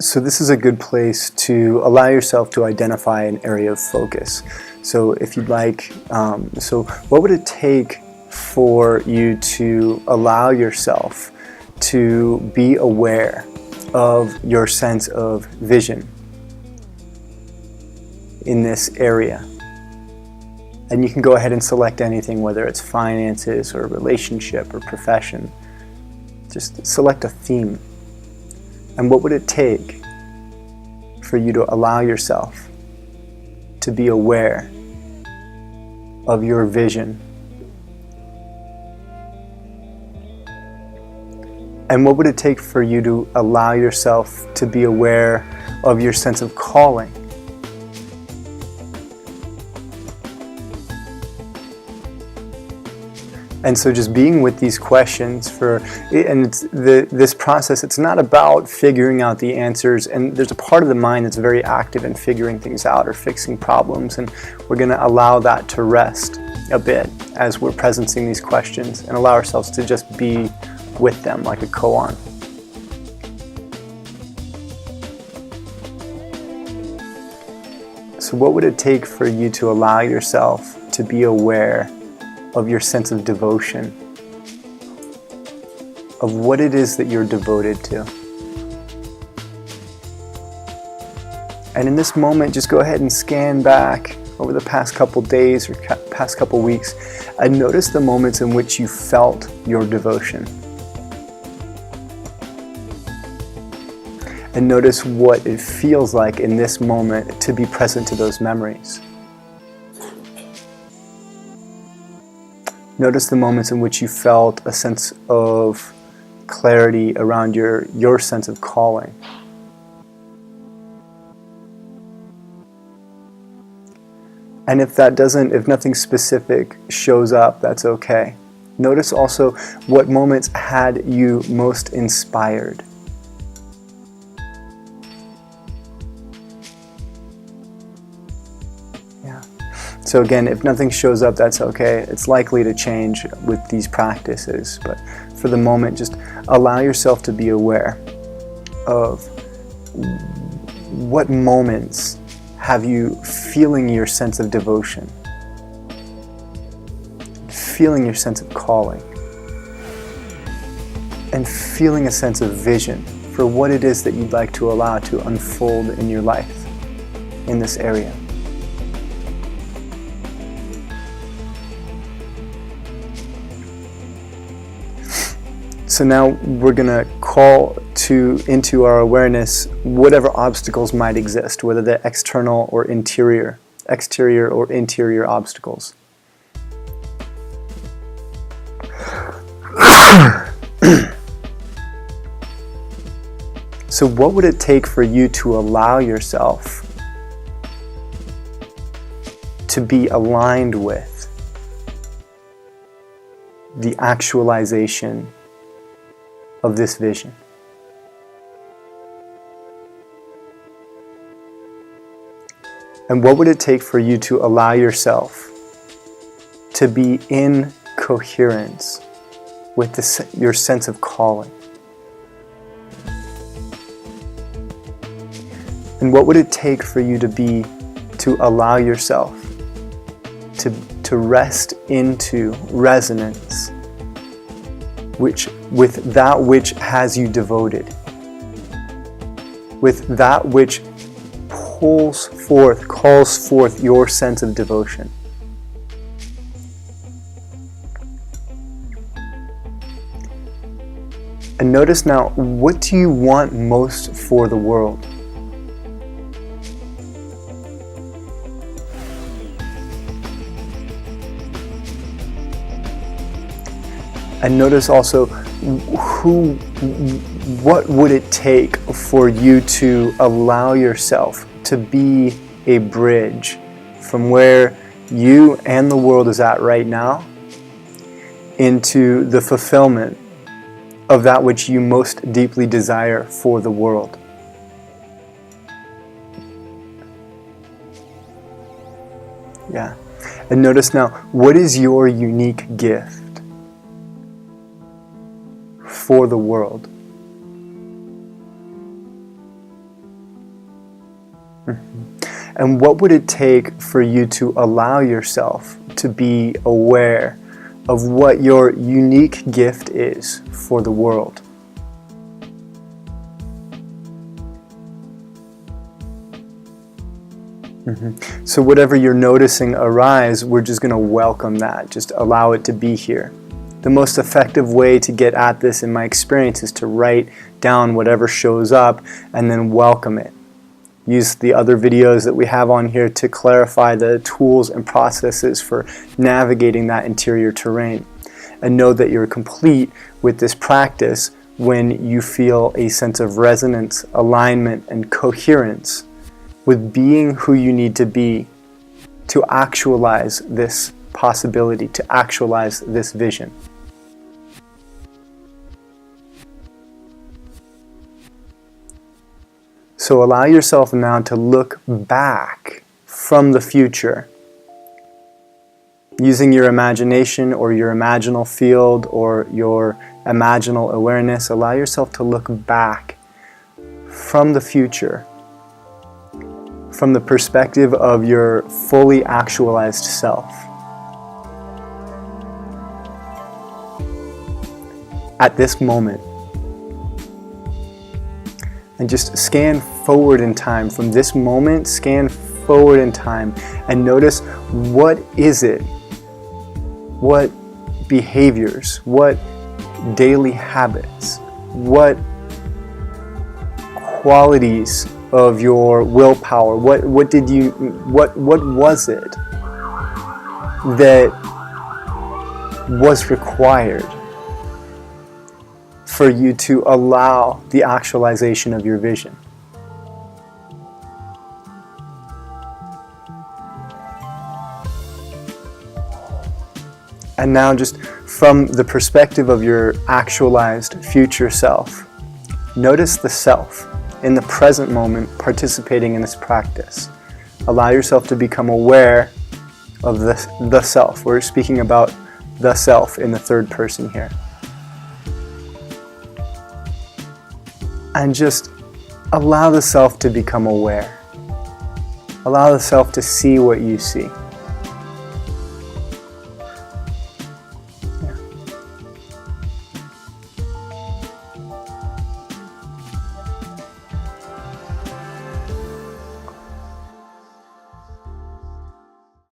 So this is a good place to allow yourself to identify an area of focus. So if you'd like, so what would it take for you to allow yourself to be aware of your sense of vision in this area? And you can go ahead and select anything, whether it's finances or relationship or profession. Just select a theme. And what would it take for you to allow yourself to be aware of your vision? And what would it take for you to allow yourself to be aware of your sense of calling? And so just being with these questions this process, it's not about figuring out the answers, and there's a part of the mind that's very active in figuring things out or fixing problems, and we're going to allow that to rest a bit as we're presencing these questions and allow ourselves to just be with them like a koan. So what would it take for you to allow yourself to be aware of your sense of devotion, of what it is that you're devoted to? And in this moment, just go ahead and scan back over the past couple days or past couple weeks and notice the moments in which you felt your devotion. And notice what it feels like in this moment to be present to those memories. Notice the moments in which you felt a sense of clarity around your sense of calling. And if nothing specific shows up, that's okay. Notice also what moments had you most inspired. So again, if nothing shows up, that's okay. It's likely to change with these practices, but for the moment, just allow yourself to be aware of what moments have you feeling your sense of devotion, feeling your sense of calling, and feeling a sense of vision for what it is that you'd like to allow to unfold in your life in this area. So now we're going to call into our awareness whatever obstacles might exist, whether they're external or exterior or interior obstacles. So what would it take for you to allow yourself to be aligned with the actualization of this vision? And what would it take for you to allow yourself to be in coherence with your sense of calling? And what would it take for you to allow yourself to rest into resonance with that which has you devoted, with that which calls forth your sense of devotion? And notice now, what do you want most for the world? And notice also, what would it take for you to allow yourself to be a bridge from where you and the world is at right now into the fulfillment of that which you most deeply desire for the world? Yeah. And notice now, what is your unique gift for the world? And what would it take for you to allow yourself to be aware of what your unique gift is for the world? So whatever you're noticing arise, we're just going to welcome that. Just allow it to be here. The most effective way to get at this, in my experience, is to write down whatever shows up and then welcome it. Use the other videos that we have on here to clarify the tools and processes for navigating that interior terrain. And know that you're complete with this practice when you feel a sense of resonance, alignment, and coherence with being who you need to be to actualize this possibility, to actualize this vision. So allow yourself now to look back from the future, using your imagination or your imaginal field or your imaginal awareness. Allow yourself to look back from the future, from the perspective of your fully actualized self. At this moment. And just scan forward in time. From this moment, scan forward in time and notice, what is it? What behaviors? What daily habits? What qualities of your willpower? What was it that was required for you to allow the actualization of your vision? And now, just from the perspective of your actualized future self, notice the self in the present moment participating in this practice. Allow yourself to become aware of the self. We're speaking about the self in the third person here. And just allow the self to become aware. Allow the self to see what you see.